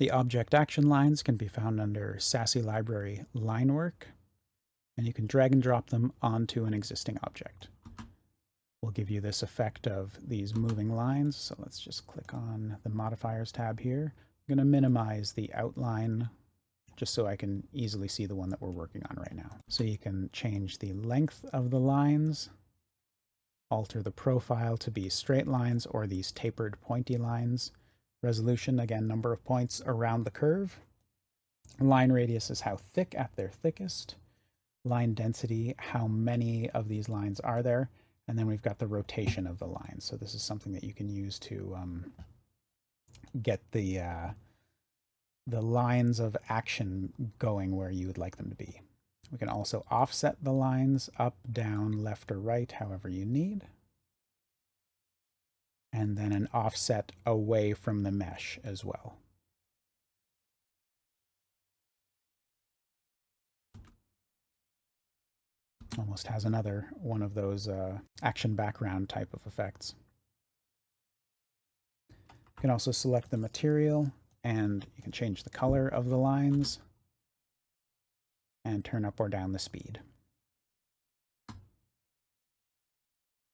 The object action lines can be found under SASSE Library line work, and you can drag and drop them onto an existing object. We'll give you this effect of these moving lines. So let's just click on the modifiers tab here. I'm going to minimize the outline just so I can easily see the one that we're working on right now. So you can change the length of the lines, alter the profile to be straight lines or these tapered pointy lines. Resolution, again, number of points around the curve. Line radius is how thick at their thickest. Line density, how many of these lines are there. And then we've got the rotation of the lines. So this is something that you can use to get the lines of action going where you would like them to be. We can also offset the lines up, down, left, or right, however you need. And then an offset away from the mesh as well. Almost has another one of those action background type of effects. You can also select the material, and you can change the color of the lines and turn up or down the speed.